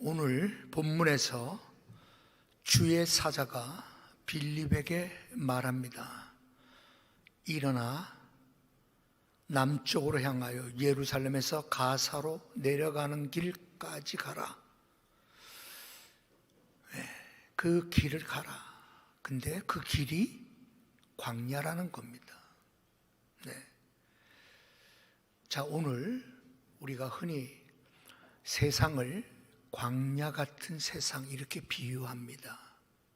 오늘 본문에서 주의 사자가 빌립에게 말합니다. 일어나 남쪽으로 향하여 예루살렘에서 가사로 내려가는 길까지 가라. 그 길을 가라. 근데 그 길이 광야라는 겁니다. 자, 오늘 우리가 흔히 세상을 광야 같은 세상 이렇게 비유합니다.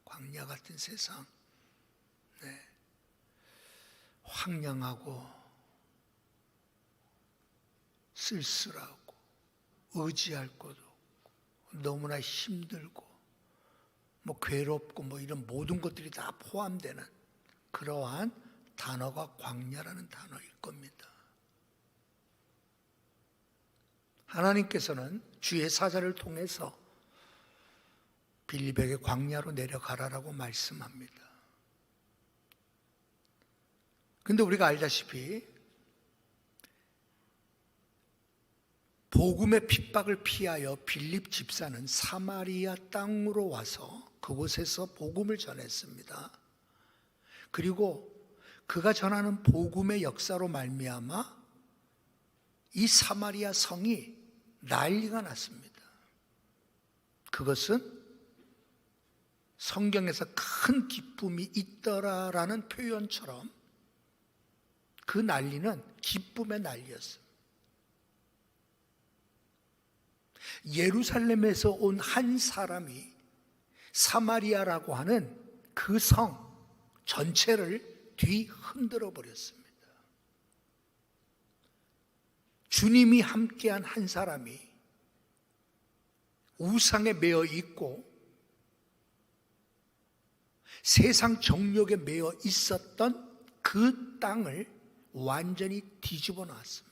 광야 같은 세상. 황량하고 쓸쓸하고 의지할 것도 없고 너무나 힘들고 괴롭고 이런 모든 것들이 다 포함되는 그러한 단어가 광야라는 단어일 겁니다. 하나님께서는 주의 사자를 통해서 빌립에게 광야로 내려가라라고 말씀합니다. 근데 우리가 알다시피 복음의 핍박을 피하여 빌립 집사는 사마리아 땅으로 와서 그곳에서 복음을 전했습니다. 그리고 그가 전하는 복음의 역사로 말미암아 이 사마리아 성이 난리가 났습니다. 그것은 성경에서 큰 기쁨이 있더라라는 표현처럼 그 난리는 기쁨의 난리였습니다. 예루살렘에서 온 한 사람이 사마리아라고 하는 그 성 전체를 뒤흔들어 버렸습니다. 주님이 함께한 한 사람이 우상에 매여 있고 세상 정욕에 매여 있었던 그 땅을 완전히 뒤집어 놨습니다.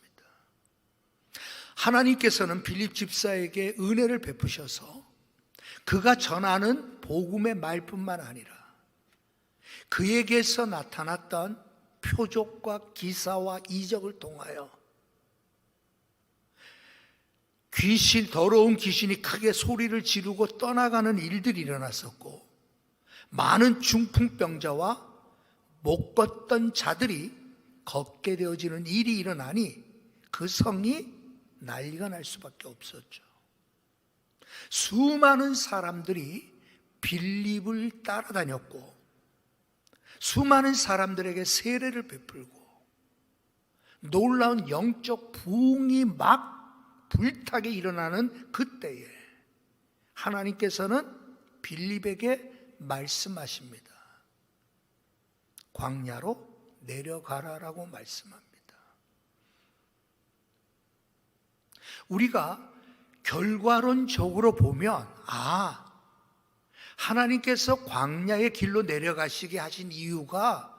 하나님께서는 빌립 집사에게 은혜를 베푸셔서 그가 전하는 복음의 말뿐만 아니라 그에게서 나타났던 표적과 기사와 이적을 통하여 더러운 귀신이 크게 소리를 지르고 떠나가는 일들이 일어났었고 많은 중풍병자와 못 걷던 자들이 걷게 되어지는 일이 일어나니 그 성이 난리가 날 수밖에 없었죠. 수많은 사람들이 빌립을 따라다녔고 수많은 사람들에게 세례를 베풀고 놀라운 영적 부흥이 막 불타게 일어나는 그때에 하나님께서는 빌립에게 말씀하십니다. 광야로 내려가라라고 말씀합니다. 우리가 결과론적으로 보면 하나님께서 광야의 길로 내려가시게 하신 이유가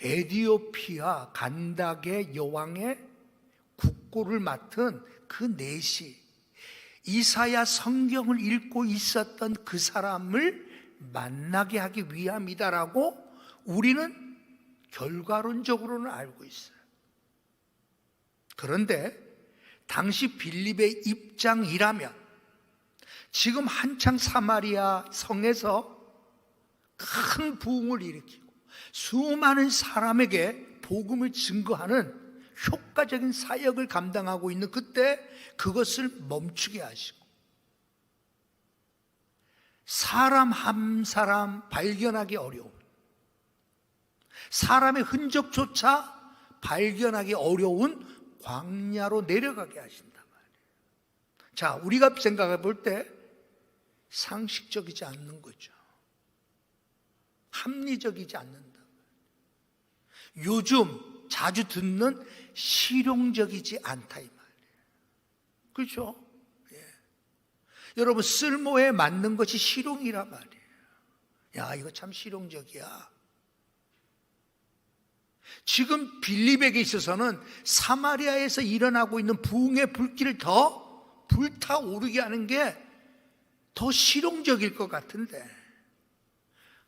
에디오피아 간닥의 여왕의 국고를 맡은 그 내시 이사야 성경을 읽고 있었던 그 사람을 만나게 하기 위함이다라고 우리는 결과론적으로는 알고 있어요. 그런데 당시 빌립의 입장이라면 지금 한창 사마리아 성에서 큰 부흥을 일으키고 수많은 사람에게 복음을 증거하는 효과적인 사역을 감당하고 있는 그때 그것을 멈추게 하시고 사람 한 사람 발견하기 어려운 사람의 흔적조차 발견하기 어려운 광야로 내려가게 하신단 말이에요. 자, 우리가 생각해 볼 때 상식적이지 않는 거죠. 합리적이지 않는다. 요즘 자주 듣는 실용적이지 않다 이 말이에요. 그렇죠? 여러분 쓸모에 맞는 것이 실용이란 말이에요. 야, 이거 참 실용적이야. 지금 빌립에게 있어서는 사마리아에서 일어나고 있는 부흥의 불길을 더 불타오르게 하는 게 더 실용적일 것 같은데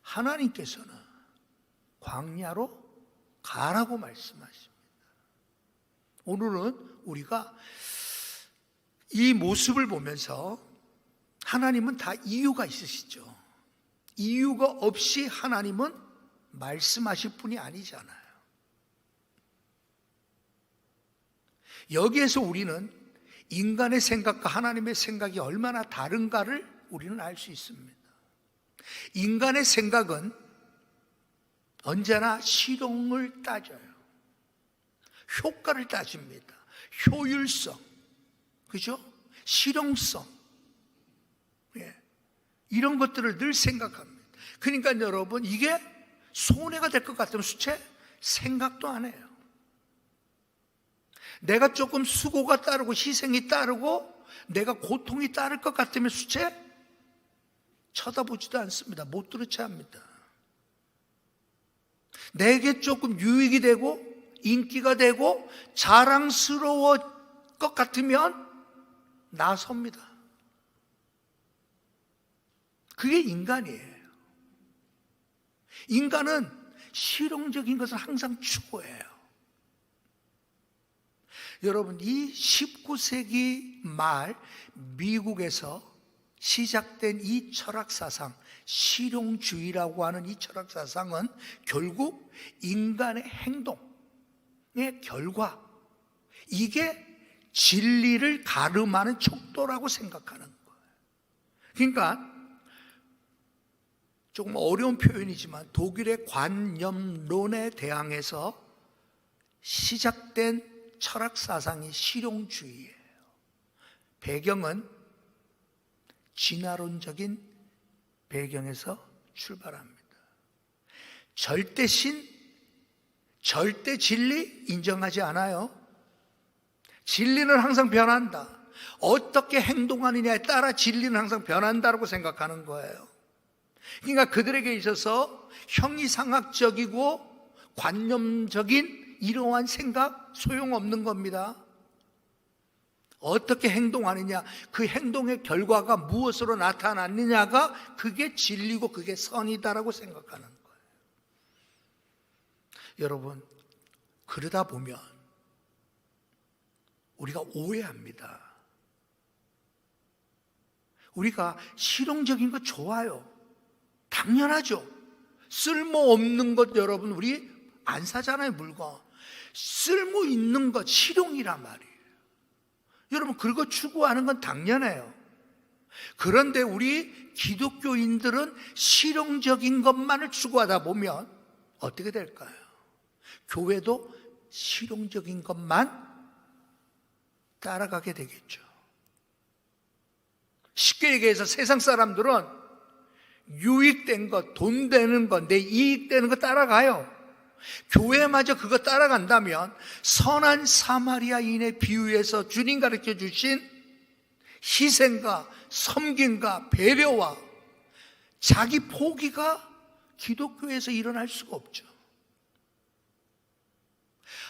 하나님께서는 광야로 가라고 말씀하십니다. 오늘은 우리가 이 모습을 보면서 하나님은 다 이유가 있으시죠. 이유가 없이 하나님은 말씀하실 분이 아니잖아요. 여기에서 우리는 인간의 생각과 하나님의 생각이 얼마나 다른가를 우리는 알 수 있습니다. 인간의 생각은 언제나 실용을 따져요. 효과를 따집니다. 효율성, 그죠? 실용성, 이런 것들을 늘 생각합니다. 그러니까 여러분, 이게 손해가 될 것 같으면 수채 생각도 안 해요. 내가 조금 수고가 따르고 희생이 따르고 내가 고통이 따를 것 같으면 수채 쳐다보지도 않습니다. 못 들어채 합니다. 내게 조금 유익이 되고 인기가 되고 자랑스러울 것 같으면 나섭니다. 그게 인간이에요. 인간은 실용적인 것을 항상 추구해요. 여러분, 이 19세기 말 미국에서 시작된 이 철학사상, 실용주의라고 하는 이 철학사상은 결국 인간의 행동의 결과, 이게 진리를 가름하는 척도라고 생각하는 거예요. 그러니까 조금 어려운 표현이지만 독일의 관념론에 대항해서 시작된 철학사상이 실용주의예요. 배경은 진화론적인 배경에서 출발합니다. 절대신, 절대 진리 인정하지 않아요. 진리는 항상 변한다. 어떻게 행동하느냐에 따라 진리는 항상 변한다고 생각하는 거예요. 그러니까 그들에게 있어서 형이상학적이고 관념적인 이러한 생각 소용없는 겁니다. 어떻게 행동하느냐, 그 행동의 결과가 무엇으로 나타났느냐가 그게 진리고 그게 선이다라고 생각하는 거예요. 여러분, 그러다 보면 우리가 오해합니다. 우리가 실용적인 거 좋아요. 당연하죠. 쓸모없는 것 여러분 우리 안 사잖아요. 물건 쓸모 있는 것 실용이란 말이에요. 여러분 그거 추구하는 건 당연해요. 그런데 우리 기독교인들은 실용적인 것만을 추구하다 보면 어떻게 될까요? 교회도 실용적인 것만 따라가게 되겠죠. 쉽게 얘기해서 세상 사람들은 유익된 것, 돈 되는 것, 내 이익 되는 거 따라가요. 교회마저 그거 따라간다면 선한 사마리아인의 비유에서 주님 가르쳐 주신 희생과 섬김과 배려와 자기 포기가 기독교에서 일어날 수가 없죠.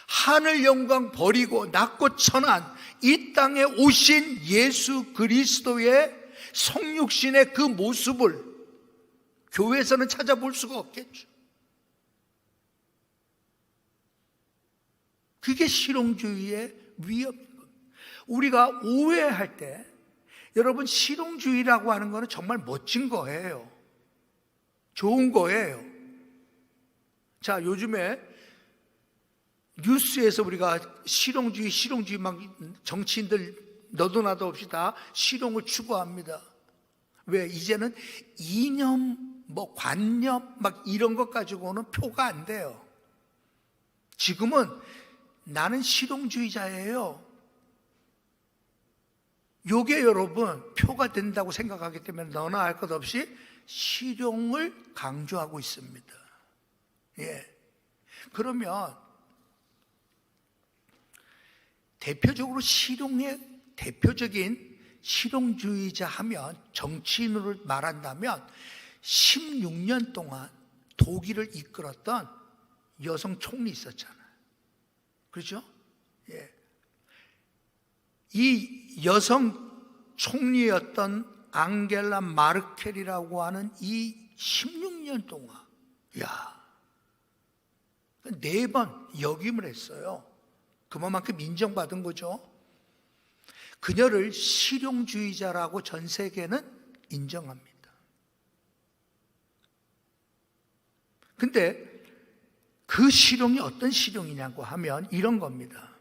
하늘 영광 버리고 낮고 천한 이 땅에 오신 예수 그리스도의 성육신의 그 모습을 교회에서는 찾아볼 수가 없겠죠. 그게 실용주의의 위협인 겁니다. 우리가 오해할 때 여러분 실용주의라고 하는 것은 정말 멋진 거예요. 좋은 거예요. 자, 요즘에 뉴스에서 우리가 실용주의 막 정치인들 너도 나도 없이 다 실용을 추구합니다. 왜? 이제는 이념, 관념 막 이런 것 가지고는 표가 안 돼요. 지금은 나는 실용주의자예요. 요게 여러분 표가 된다고 생각하기 때문에 너나 할 것 없이 실용을 강조하고 있습니다. 그러면 대표적으로 실용의 대표적인 실용주의자 하면 정치인으로 말한다면 16년 동안 독일을 이끌었던 여성 총리 있었잖아요. 그렇죠? 이 여성 총리였던 앙겔라 마르켈이라고 하는 이 16년 동안 4번 역임을 했어요. 그만큼 인정받은 거죠. 그녀를 실용주의자라고 전 세계는 인정합니다. 근데 그 실용이 어떤 실용이냐고 하면 이런 겁니다.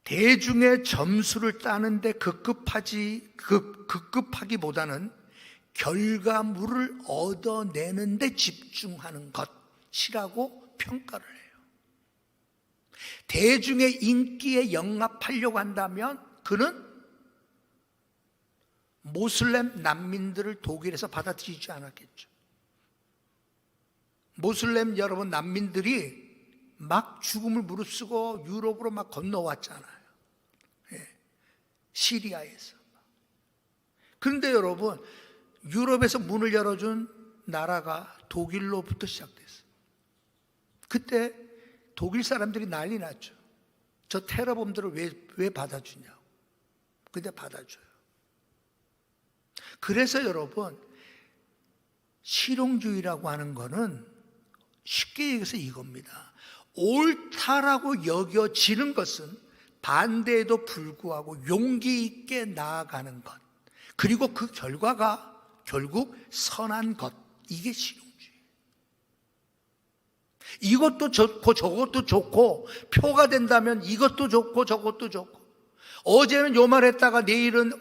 대중의 점수를 따는데 급급하기보다는 결과물을 얻어내는 데 집중하는 것이라고 평가를 해요. 대중의 인기에 영합하려고 한다면 그는 모슬렘 난민들을 독일에서 받아들이지 않았겠죠. 모슬렘 여러분 난민들이 막 죽음을 무릅쓰고 유럽으로 막 건너왔잖아요. 예. 시리아에서. 그런데 여러분, 유럽에서 문을 열어준 나라가 독일로부터 시작됐어요. 그때 독일 사람들이 난리 났죠. 저 테러범들을 왜 받아주냐고. 근데 받아줘요. 그래서 여러분, 실용주의라고 하는 거는 쉽게 얘기해서 이겁니다. 옳다라고 여겨지는 것은 반대에도 불구하고 용기 있게 나아가는 것, 그리고 그 결과가 결국 선한 것, 이게 실용주의. 이것도 좋고 저것도 좋고, 표가 된다면 이것도 좋고 저것도 좋고, 어제는 요 말했다가 내일은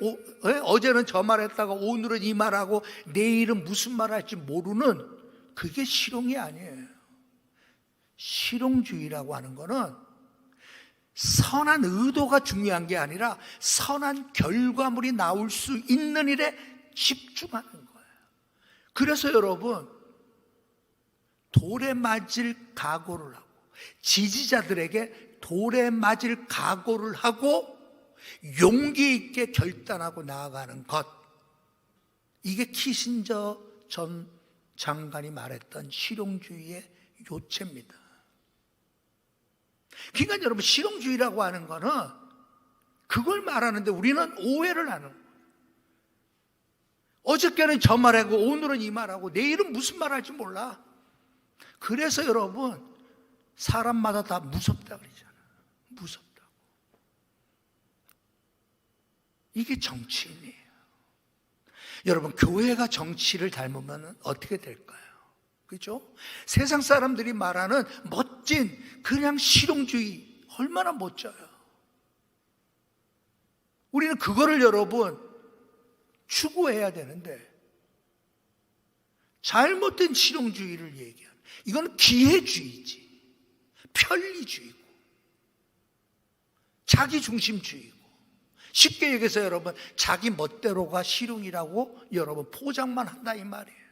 어제는 저 말했다가 오늘은 이 말하고 내일은 무슨 말할지 모르는, 그게 실용이 아니에요. 실용주의라고 하는 거는 선한 의도가 중요한 게 아니라 선한 결과물이 나올 수 있는 일에 집중하는 거예요. 그래서 여러분, 돌에 맞을 각오를 하고, 지지자들에게 돌에 맞을 각오를 하고 용기 있게 결단하고 나아가는 것, 이게 키신저 전 장관이 말했던 실용주의의 요체입니다. 그러니까 여러분, 실용주의라고 하는 거는 그걸 말하는데 우리는 오해를 하는 거예요. 어저께는 저 말하고 오늘은 이 말하고 내일은 무슨 말할지 몰라. 그래서 여러분, 사람마다 다 무섭다 그러잖아요. 무섭다고. 이게 정치인이에요. 여러분, 교회가 정치를 닮으면 어떻게 될까요? 그죠? 세상 사람들이 말하는 멋진 그냥 실용주의, 얼마나 멋져요. 우리는 그거를 여러분 추구해야 되는데, 잘못된 실용주의를 얘기하는, 이건 기회주의지, 편리주의고 자기중심주의고, 쉽게 얘기해서 여러분, 자기 멋대로가 실용이라고 여러분 포장만 한다 이 말이에요.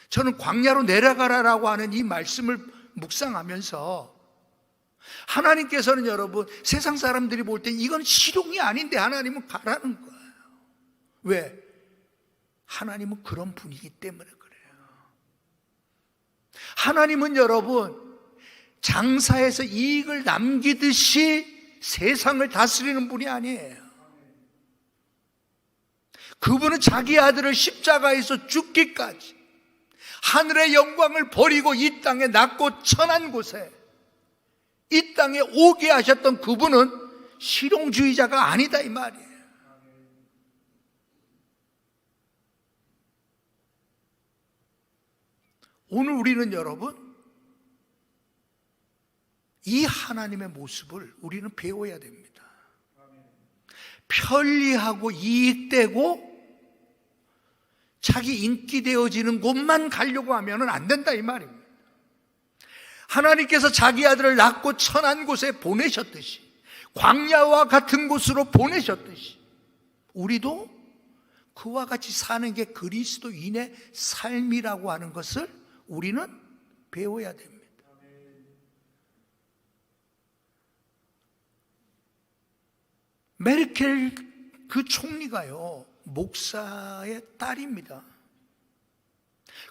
저는 광야로 내려가라라고 하는 이 말씀을 묵상하면서, 하나님께서는 여러분, 세상 사람들이 볼 때 이건 실용이 아닌데 하나님은 가라는 거예요. 왜? 하나님은 그런 분이기 때문에 그래요. 하나님은 여러분, 장사해서 이익을 남기듯이 세상을 다스리는 분이 아니에요. 그분은 자기 아들을 십자가에서 죽기까지 하늘의 영광을 버리고 이 땅에 낮고 천한 곳에, 이 땅에 오게 하셨던 그분은 실용주의자가 아니다 이 말이에요. 오늘 우리는 여러분, 이 하나님의 모습을 우리는 배워야 됩니다. 편리하고 이익되고 자기 인기 되어지는 곳만 가려고 하면 안 된다 이 말입니다. 하나님께서 자기 아들을 낳고 천한 곳에 보내셨듯이, 광야와 같은 곳으로 보내셨듯이, 우리도 그와 같이 사는 게 그리스도인의 삶이라고 하는 것을 우리는 배워야 됩니다. 메르켈 그 총리가요, 목사의 딸입니다.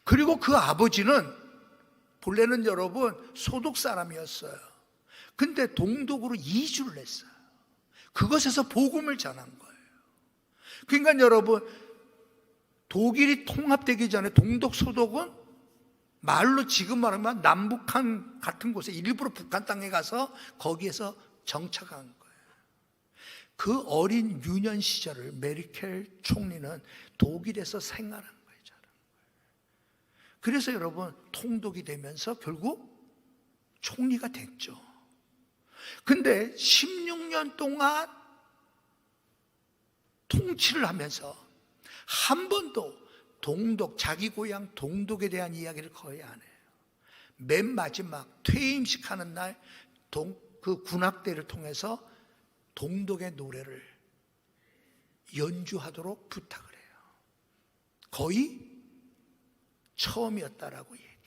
그리고 그 아버지는 본래는 여러분 소독 사람이었어요. 근데 동독으로 이주를 했어요. 그것에서 복음을 전한 거예요. 그러니까 여러분, 독일이 통합되기 전에 동독 소독은 말로 지금 말하면 남북한 같은 곳에 일부러 북한 땅에 가서 거기에서 정착한 거예요. 그 어린 유년 시절을 메르켈 총리는 독일에서 생활한 거예요. 그래서 여러분 통독이 되면서 결국 총리가 됐죠. 근데 16년 동안 통치를 하면서 한 번도 동독, 자기 고향 동독에 대한 이야기를 거의 안 해요. 맨 마지막 퇴임식 하는 날 그 군악대를 통해서 동독의 노래를 연주하도록 부탁을 해요. 거의 처음이었다라고 얘기해요.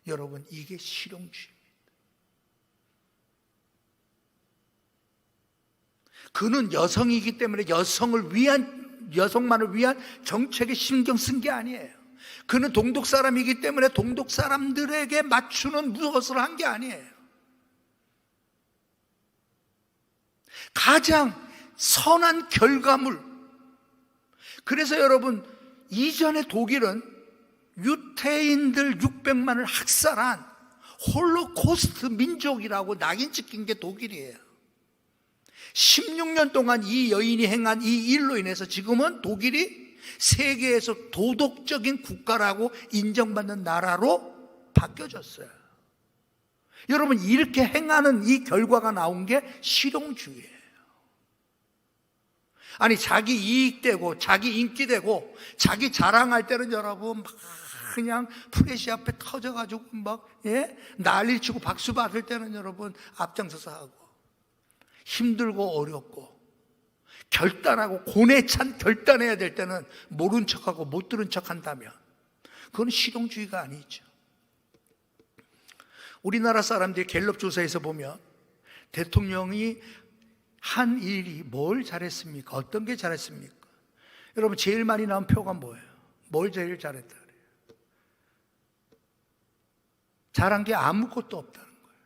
여러분, 이게 실용주의입니다. 그는 여성이기 때문에 여성만을 위한 정책에 신경 쓴 게 아니에요. 그는 동독 사람이기 때문에 동독 사람들에게 맞추는 무엇을 한 게 아니에요. 가장 선한 결과물. 그래서 여러분, 이전에 독일은 유태인들 600만을 학살한 홀로코스트 민족이라고 낙인 찍힌 게 독일이에요. 16년 동안 이 여인이 행한 이 일로 인해서 지금은 독일이 세계에서 도덕적인 국가라고 인정받는 나라로 바뀌어졌어요. 여러분, 이렇게 행하는 이 결과가 나온 게 실용주의예요. 아니, 자기 이익되고 자기 인기되고 자기 자랑할 때는 여러분 막 그냥 프레시 앞에 터져가지고 막 난리 치고 박수 받을 때는 여러분 앞장서서 하고, 힘들고 어렵고 결단하고 고뇌 찬 결단해야 될 때는 모른 척하고 못 들은 척한다면 그건 실용주의가 아니죠. 우리나라 사람들이 갤럽 조사에서 보면 대통령이 한 일이 뭘 잘했습니까? 어떤 게 잘했습니까? 여러분, 제일 많이 나온 표가 뭐예요? 뭘 제일 잘했다 그래요? 잘한 게 아무것도 없다는 거예요.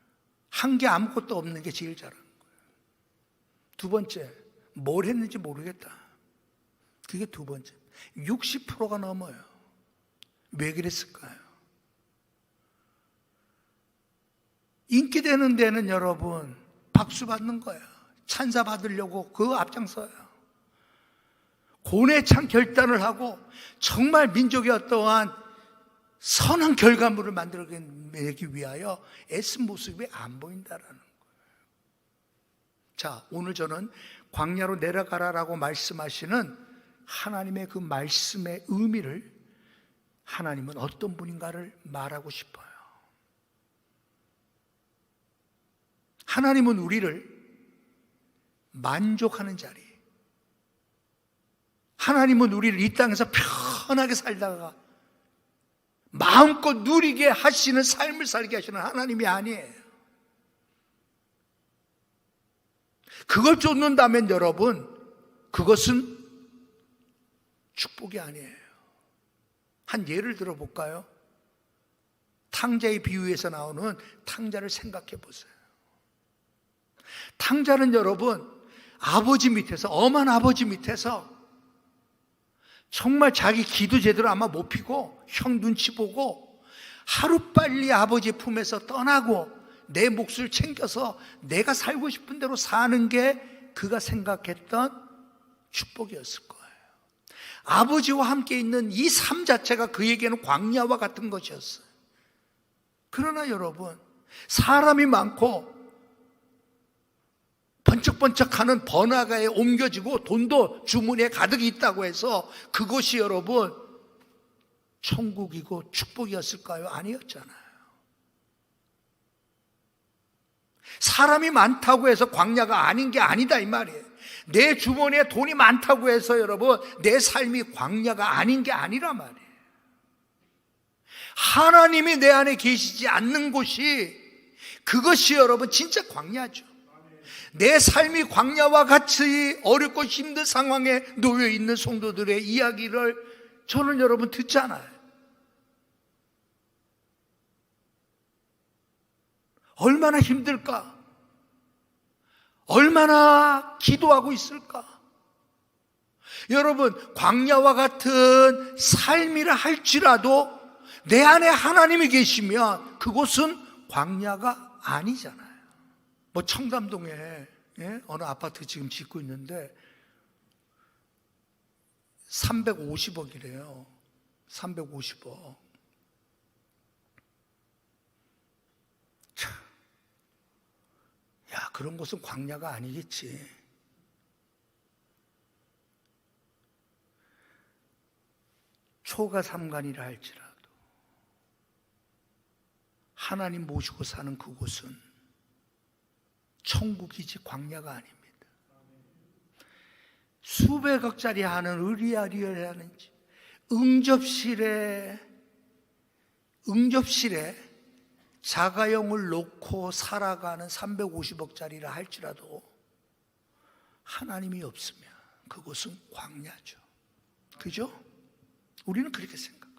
한 게 아무것도 없는 게 제일 잘한 거예요. 두 번째, 뭘 했는지 모르겠다. 그게 두 번째. 60%가 넘어요. 왜 그랬을까요? 인기 되는 데는 여러분 박수 받는 거예요. 찬사 받으려고 그 앞장서요. 고뇌찬 결단을 하고 정말 민족의 어떠한 선한 결과물을 만들어내기 위하여 애쓴 모습이 안 보인다라는 거예요. 자, 오늘 저는 광야로 내려가라라고 말씀하시는 하나님의 그 말씀의 의미를, 하나님은 어떤 분인가를 말하고 싶어요. 하나님은 우리를 만족하는 자리, 하나님은 우리를 이 땅에서 편하게 살다가 마음껏 누리게 하시는 삶을 살게 하시는 하나님이 아니에요. 그걸 쫓는다면 여러분, 그것은 축복이 아니에요. 한 예를 들어볼까요? 탕자의 비유에서 나오는 탕자를 생각해 보세요. 탕자는 여러분, 아버지 밑에서, 엄한 아버지 밑에서 정말 자기 기도 제대로 아마 못 피고 형 눈치 보고 하루빨리 아버지 품에서 떠나고 내 몫을 챙겨서 내가 살고 싶은 대로 사는 게 그가 생각했던 축복이었을 거예요. 아버지와 함께 있는 이 삶 자체가 그에게는 광야와 같은 것이었어요. 그러나 여러분, 사람이 많고 번쩍번쩍하는 번화가에 옮겨지고 돈도 주머니에 가득 있다고 해서 그것이 여러분 천국이고 축복이었을까요? 아니었잖아요. 사람이 많다고 해서 광야가 아닌 게 아니다 이 말이에요. 내 주머니에 돈이 많다고 해서 여러분 내 삶이 광야가 아닌 게 아니라 말이에요. 하나님이 내 안에 계시지 않는 곳이, 그것이 여러분 진짜 광야죠. 내 삶이 광야와 같이 어렵고 힘든 상황에 놓여 있는 성도들의 이야기를 저는 여러분 듣잖아요. 얼마나 힘들까? 얼마나 기도하고 있을까? 여러분, 광야와 같은 삶이라 할지라도 내 안에 하나님이 계시면 그곳은 광야가 아니잖아요. 뭐 청담동에 어느 아파트 지금 짓고 있는데 350억이래요. 350억. 야, 그런 곳은 광야가 아니겠지. 초가 삼간이라 할지라도 하나님 모시고 사는 그곳은 천국이지 광야가 아닙니다. 수백억짜리 하는 의리아리라는 응접실에 자가용을 놓고 살아가는 350억짜리라 할지라도 하나님이 없으면 그곳은 광야죠. 그죠? 우리는 그렇게 생각하죠.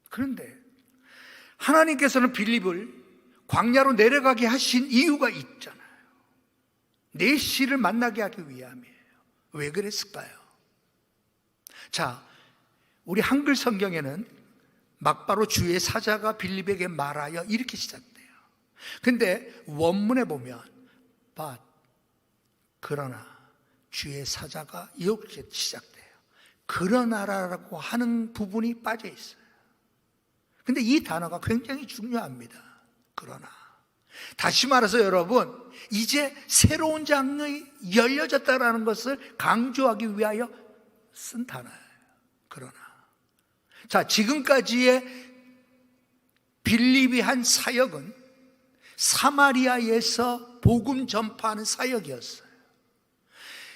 그런데 하나님께서는 빌립을 광야로 내려가게 하신 이유가 있잖아요. 내시를 만나게 하기 위함이에요. 왜 그랬을까요? 자, 우리 한글 성경에는 막바로 주의 사자가 빌립에게 말하여 이렇게 시작돼요. 근데 원문에 보면 but 그러나 주의 사자가 이렇게 시작돼요. 그러나라고 하는 부분이 빠져 있어요. 근데 이 단어가 굉장히 중요합니다. 그러나 다시 말해서 여러분, 이제 새로운 장르이 열려졌다라는 것을 강조하기 위하여 쓴 단어예요. 그러나 자, 지금까지의 빌립이 한 사역은 사마리아에서 복음 전파하는 사역이었어요.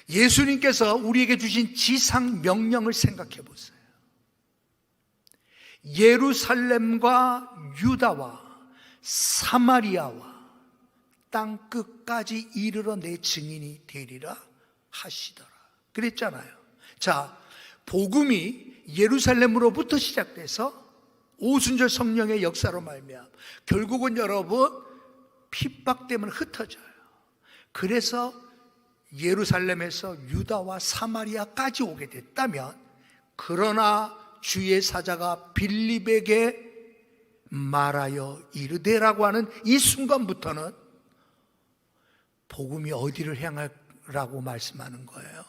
예수님께서 우리에게 주신 지상 명령을 생각해 보세요. 예루살렘과 유다와 사마리아와 땅 끝까지 이르러 내 증인이 되리라 하시더라. 그랬잖아요. 자, 복음이 예루살렘으로부터 시작돼서 오순절 성령의 역사로 말미암아 결국은 여러분 핍박 때문에 흩어져요. 그래서 예루살렘에서 유다와 사마리아까지 오게 됐다면, 그러나 주의 사자가 빌립에게 말하여 이르되라고 하는 이 순간부터는 복음이 어디를 향하라고 말씀하는 거예요?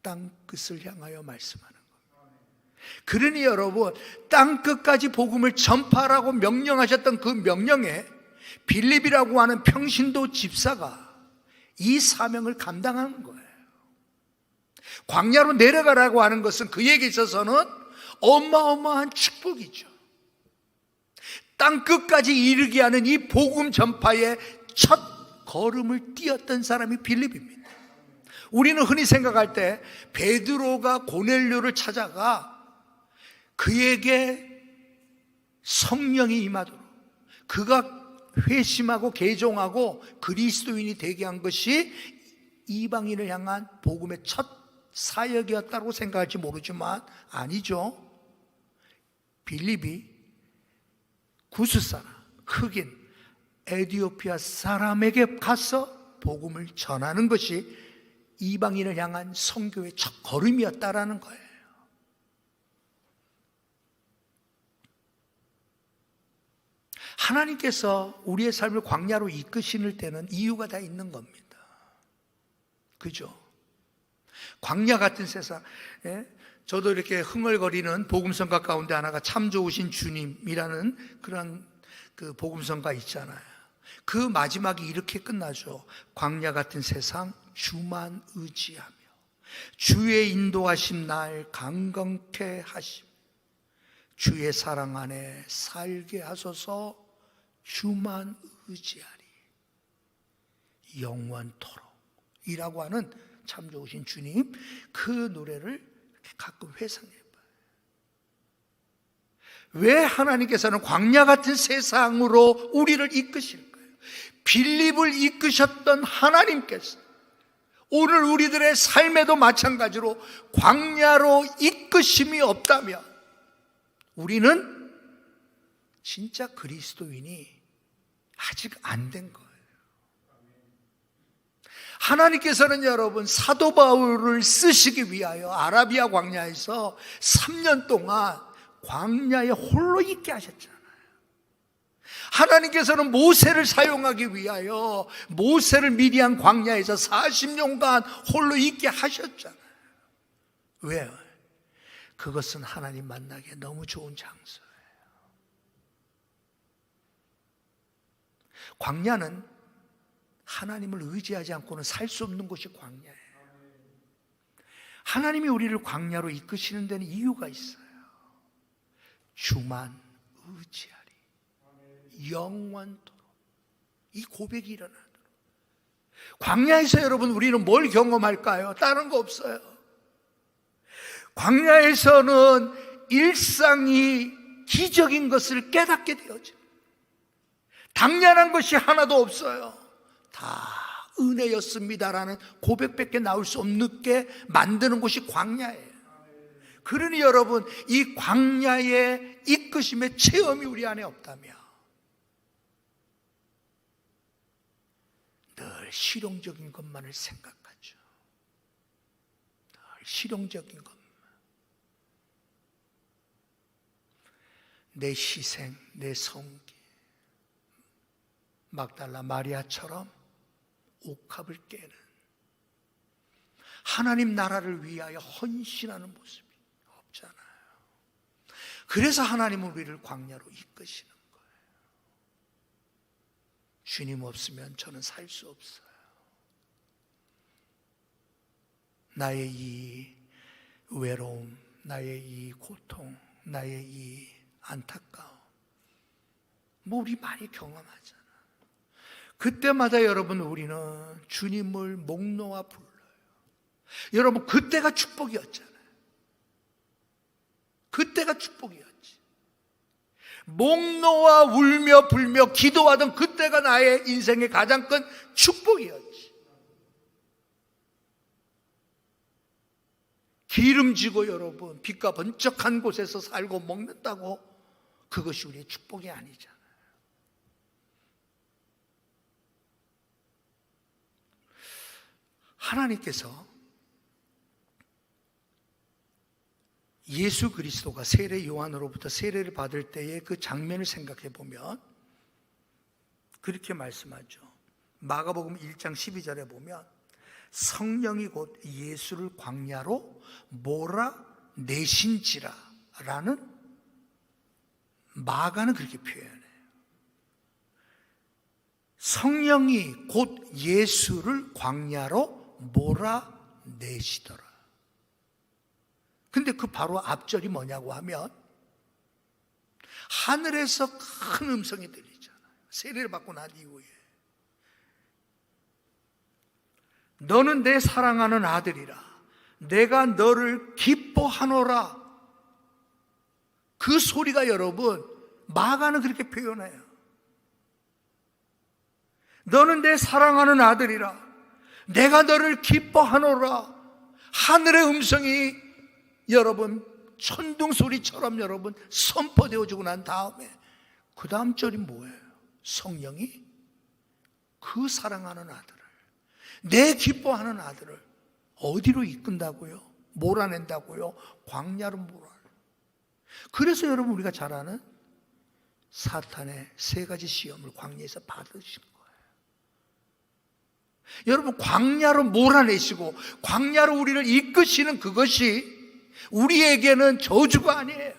땅끝을 향하여 말씀하는 거예요. 그러니 여러분, 땅끝까지 복음을 전파하라고 명령하셨던 그 명령에 빌립이라고 하는 평신도 집사가 이 사명을 감당하는 거예요. 광야로 내려가라고 하는 것은 그에게 있어서는 어마어마한 축복이죠. 땅 끝까지 이르게 하는 이 복음 전파의 첫 걸음을 띄었던 사람이 빌립입니다. 우리는 흔히 생각할 때 베드로가 고넬료를 찾아가 그에게 성령이 임하도록, 그가 회심하고 개종하고 그리스도인이 되게 한 것이 이방인을 향한 복음의 첫 사역이었다고 생각할지 모르지만 아니죠. 빌립이 구스 사람, 흑인, 에티오피아 사람에게 가서 복음을 전하는 것이 이방인을 향한 선교의 첫 걸음이었다라는 거예요. 하나님께서 우리의 삶을 광야로 이끄시는 때는 이유가 다 있는 겁니다. 그죠? 광야 같은 세상, 저도 이렇게 흥얼거리는 복음성가 가운데 하나가 참 좋으신 주님이라는 그런 그 복음성가 있잖아요. 그 마지막이 이렇게 끝나죠. 광야 같은 세상 주만 의지하며 주의 인도하심 날 강건케 하심, 주의 사랑 안에 살게 하소서. 주만 의지하리 영원토록 이라고 하는 참 좋으신 주님, 그 노래를 가끔 회상해봐요. 왜 하나님께서는 광야 같은 세상으로 우리를 이끄실까요? 빌립을 이끄셨던 하나님께서 오늘 우리들의 삶에도 마찬가지로 광야로 이끄심이 없다면 우리는 진짜 그리스도인이 아직 안 된 거예요. 하나님께서는 여러분 사도 바울을 쓰시기 위하여 아라비아 광야에서 3년 동안 광야에 홀로 있게 하셨잖아요. 하나님께서는 모세를 사용하기 위하여 모세를 미디안 광야에서 40년간 홀로 있게 하셨잖아요. 왜요? 그것은 하나님 만나기에 너무 좋은 장소예요. 광야는 하나님을 의지하지 않고는 살 수 없는 곳이 광야예요. 하나님이 우리를 광야로 이끄시는 데는 이유가 있어요. 주만 의지하리 영원토록, 이 고백이 일어나도록. 광야에서 여러분 우리는 뭘 경험할까요? 다른 거 없어요. 광야에서는 일상이 기적인 것을 깨닫게 되어져. 당연한 것이 하나도 없어요. 다 은혜였습니다라는 고백밖에 나올 수 없게 만드는 곳이 광야예요. 그러니 여러분, 이 광야의 이끄심의 체험이 우리 안에 없다면 늘 실용적인 것만을 생각하죠. 늘 실용적인 것만. 내 희생, 내 성기, 막달라 마리아처럼 옥합을 깨는 하나님 나라를 위하여 헌신하는 모습이 없잖아요. 그래서 하나님은 우리를 광야로 이끄시는 거예요. 주님 없으면 저는 살 수 없어요. 나의 이 외로움, 나의 이 고통, 나의 이 안타까움, 우리 많이 경험하잖아요. 그때마다 여러분 우리는 주님을 목 놓아 불러요. 여러분 그때가 축복이었잖아요. 그때가 축복이었지. 목 놓아 울며 불며 기도하던 그때가 나의 인생의 가장 큰 축복이었지. 기름지고 여러분 빛과 번쩍한 곳에서 살고 먹는다고 그것이 우리의 축복이 아니잖아요. 하나님께서 예수 그리스도가 세례 요한으로부터 세례를 받을 때의 그 장면을 생각해 보면 그렇게 말씀하죠. 마가복음 1장 12절에 보면 성령이 곧 예수를 광야로 몰아내신지라 라는, 마가는 그렇게 표현해요. 성령이 곧 예수를 광야로 몰아내시더라. 근데 그 바로 앞절이 뭐냐고 하면 하늘에서 큰 음성이 들리잖아요. 세례를 받고 난 이후에 너는 내 사랑하는 아들이라 내가 너를 기뻐하노라. 그 소리가 여러분 마가는 그렇게 표현해요. 너는 내 사랑하는 아들이라 내가 너를 기뻐하노라. 하늘의 음성이 여러분 천둥소리처럼 여러분 선포되어지고 난 다음에 그 다음 절이 뭐예요? 성령이 그 사랑하는 아들을, 내 기뻐하는 아들을 어디로 이끈다고요? 몰아낸다고요? 광야로 몰아내. 그래서 여러분 우리가 잘 아는 사탄의 세 가지 시험을 광야에서 받으신 거예요. 여러분 광야로 몰아내시고 광야로 우리를 이끄시는 그것이 우리에게는 저주가 아니에요.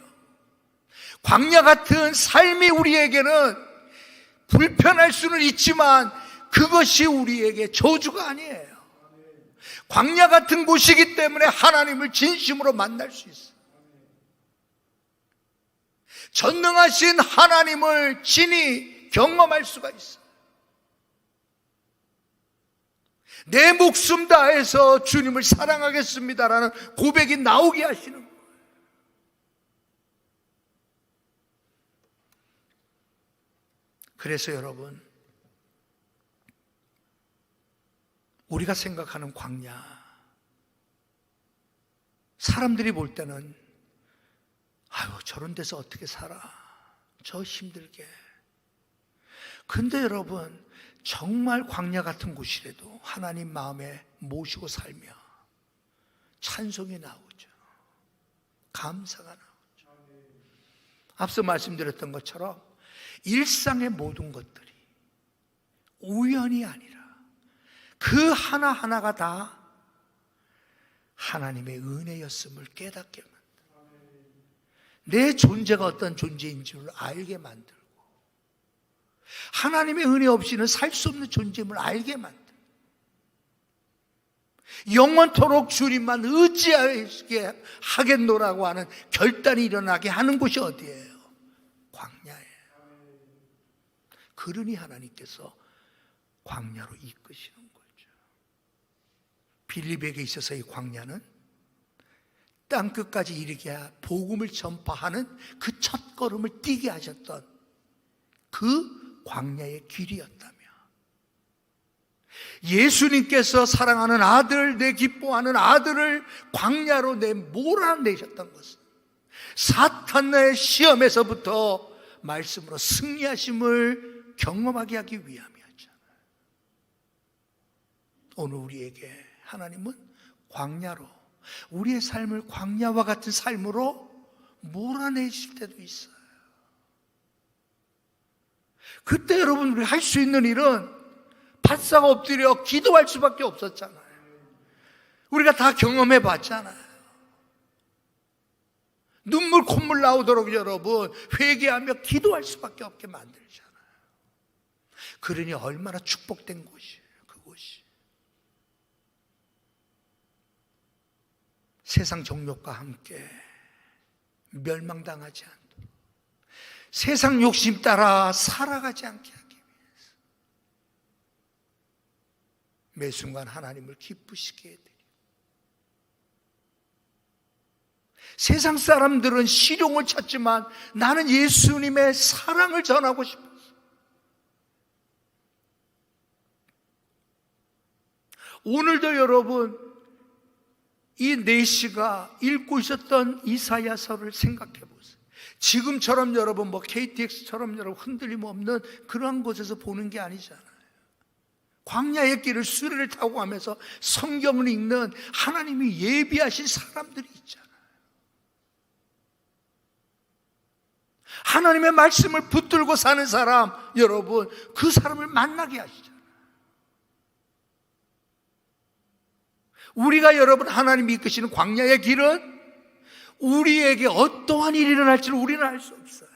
광야 같은 삶이 우리에게는 불편할 수는 있지만 그것이 우리에게 저주가 아니에요. 광야 같은 곳이기 때문에 하나님을 진심으로 만날 수 있어요. 전능하신 하나님을 친히 경험할 수가 있어요. 내 목숨 다해서 주님을 사랑하겠습니다라는 고백이 나오게 하시는 거예요. 그래서 여러분 우리가 생각하는 광야, 사람들이 볼 때는 아유 저런 데서 어떻게 살아, 저 힘들게. 근데 여러분 정말 광야 같은 곳이라도 하나님 마음에 모시고 살며 찬송이 나오죠. 감사가 나오죠. 앞서 말씀드렸던 것처럼 일상의 모든 것들이 우연이 아니라 그 하나하나가 다 하나님의 은혜였음을 깨닫게 만들고, 내 존재가 어떤 존재인 줄 알게 만들고, 하나님의 은혜 없이는 살 수 없는 존재임을 알게 만들고, 영원토록 주님만 의지하게 하겠노라고 하는 결단이 일어나게 하는 곳이 어디예요? 광야예요. 그러니 하나님께서 광야로 이끄시는 거죠. 빌립에게 있어서 이 광야는 땅끝까지 이르게 복음을 전파하는 그 첫걸음을 띄게 하셨던 그 광야의 길이었다며, 예수님께서 사랑하는 아들, 내 기뻐하는 아들을 광야로 몰아내셨던 것은 사탄의 시험에서부터 말씀으로 승리하심을 경험하게 하기 위함이었잖아요. 오늘 우리에게 하나님은 광야로, 우리의 삶을 광야와 같은 삶으로 몰아내실 때도 있어요. 그때 여러분, 우리 할 수 있는 일은 바싹 엎드려 기도할 수밖에 없었잖아요. 우리가 다 경험해 봤잖아요. 눈물 콧물 나오도록 여러분 회개하며 기도할 수밖에 없게 만들잖아요. 그러니 얼마나 축복된 곳이에요, 그곳이. 세상 정욕과 함께 멸망당하지 않도록, 세상 욕심 따라 살아가지 않게 하기 위해서 매 순간 하나님을 기쁘시게 해드리고, 세상 사람들은 실용을 찾지만 나는 예수님의 사랑을 전하고 싶었어. 오늘도 여러분 이 내시가 읽고 있었던 이사야서를 생각해 보세요. 지금처럼 여러분 KTX처럼 여러분 흔들림 없는 그러한 곳에서 보는 게 아니잖아요. 광야의 길을 수레를 타고 가면서 성경을 읽는 하나님이 예비하신 사람들이 있잖아요. 하나님의 말씀을 붙들고 사는 사람, 여러분 그 사람을 만나게 하시잖아요. 우리가 여러분 하나님이 이끄시는 광야의 길은 우리에게 어떠한 일이 일어날지를 우리는 알 수 없어요.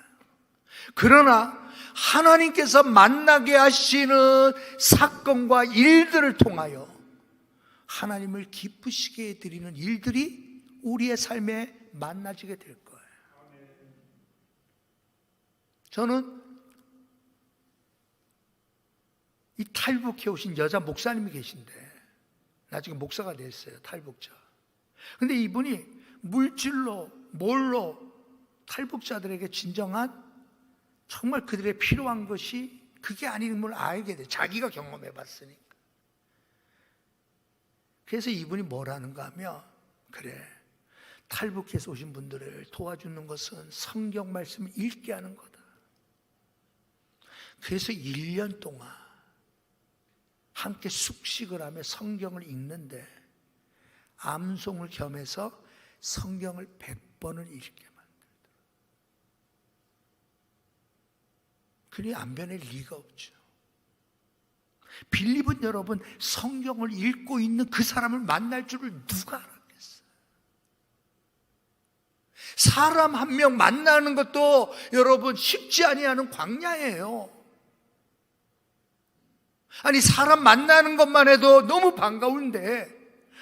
그러나 하나님께서 만나게 하시는 사건과 일들을 통하여 하나님을 기쁘시게 해드리는 일들이 우리의 삶에 만나지게 될 거예요. 저는 이 탈북해 오신 여자 목사님이 계신데, 나중에 목사가 됐어요, 탈북자. 근데 이분이 물질로 뭘로 탈북자들에게 진정한 정말 그들의 필요한 것이 그게 아님을 알게 돼. 자기가 경험해 봤으니까. 그래서 이분이 뭐라는가 하면, 그래, 탈북해서 오신 분들을 도와주는 것은 성경 말씀을 읽게 하는 거다. 그래서 1년 동안 함께 숙식을 하며 성경을 읽는데 암송을 겸해서 성경을 100번을 읽게 만들더라. 그니 안 변할 리가 없죠. 빌립은 여러분 성경을 읽고 있는 그 사람을 만날 줄을 누가 알았겠어요? 사람 한 명 만나는 것도 여러분 쉽지 아니하는 광야예요. 아니, 사람 만나는 것만 해도 너무 반가운데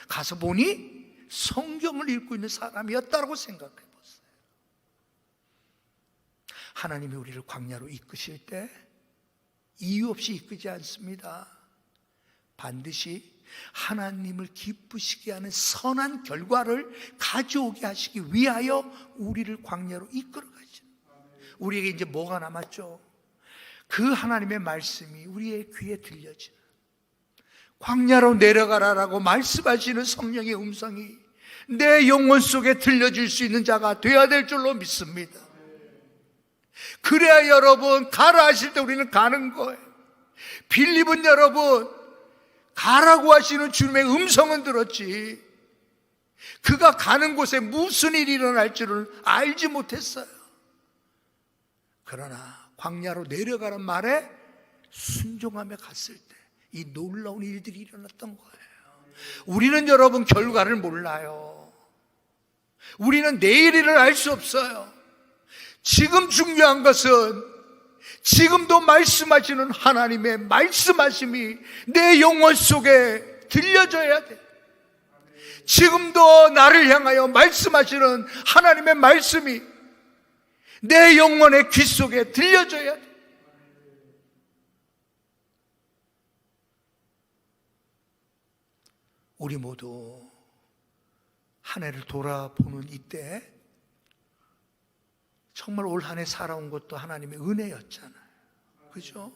가서 보니 성경을 읽고 있는 사람이었다고 생각해 보세요. 하나님이 우리를 광야로 이끄실 때 이유 없이 이끄지 않습니다. 반드시 하나님을 기쁘시게 하는 선한 결과를 가져오게 하시기 위하여 우리를 광야로 이끌어 가죠. 우리에게 이제 뭐가 남았죠? 그 하나님의 말씀이 우리의 귀에 들려지는, 광야로 내려가라라고 말씀하시는 성령의 음성이 내 영혼 속에 들려질 수 있는 자가 되어야 될 줄로 믿습니다. 그래야 여러분 가라 하실 때 우리는 가는 거예요. 빌립은 여러분 가라고 하시는 주님의 음성은 들었지 그가 가는 곳에 무슨 일이 일어날 줄을 알지 못했어요. 그러나 광야로 내려가란 말에 순종하며 갔을 때 이 놀라운 일들이 일어났던 거예요. 우리는 여러분 결과를 몰라요. 우리는 내일을 알 수 없어요. 지금 중요한 것은 지금도 말씀하시는 하나님의 말씀하심이 내 영혼 속에 들려져야 돼. 지금도 나를 향하여 말씀하시는 하나님의 말씀이 내 영혼의 귀 속에 들려져야 돼. 우리 모두 한 해를 돌아보는 이때 정말 올 한 해 살아온 것도 하나님의 은혜였잖아요. 그죠?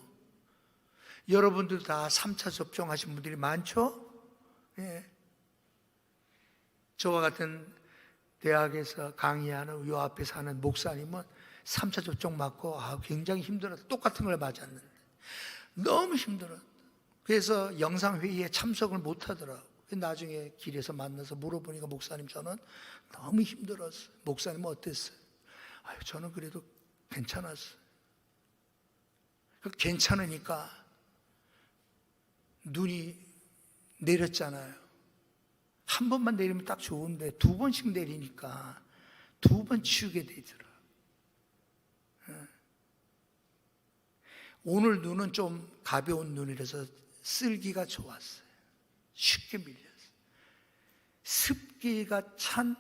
여러분들 다 3차 접종하신 분들이 많죠? 예. 저와 같은 대학에서 강의하는 요 앞에 사는 목사님은 3차 접종 맞고 굉장히 힘들었어요. 똑같은 걸 맞았는데 너무 힘들었어요. 그래서 영상회의에 참석을 못 하더라고요. 나중에 길에서 만나서 물어보니까 목사님 저는 너무 힘들었어요. 목사님은 어땠어요? 저는 그래도 괜찮았어요. 괜찮으니까 눈이 내렸잖아요. 한 번만 내리면 딱 좋은데 두 번씩 내리니까 두 번 치우게 되더라. 오늘 눈은 좀 가벼운 눈이라서 쓸기가 좋았어요. 쉽게 밀렸어요. 습기가 찬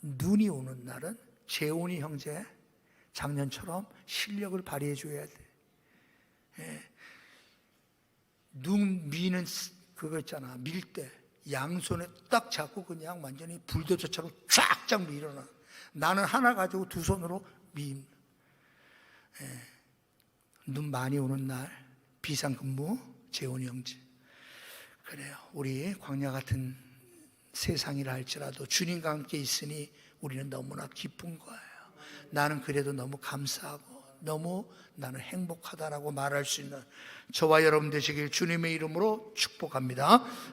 눈이 오는 날은 재훈이 형제 작년처럼 실력을 발휘해 줘야 돼. 예. 눈 미는 그거 있잖아. 밀 때 양손에 딱 잡고 그냥 완전히 불도저처럼 쫙쫙 밀어놔. 나는 하나 가지고 두 손으로 민. 예. 눈 많이 오는 날 비상근무 재훈이 형제. 그래요. 우리 광야 같은 세상이라 할지라도 주님과 함께 있으니 우리는 너무나 기쁜 거예요. 나는 그래도 너무 감사하고 너무 나는 행복하다라고 말할 수 있는 저와 여러분 되시길 주님의 이름으로 축복합니다.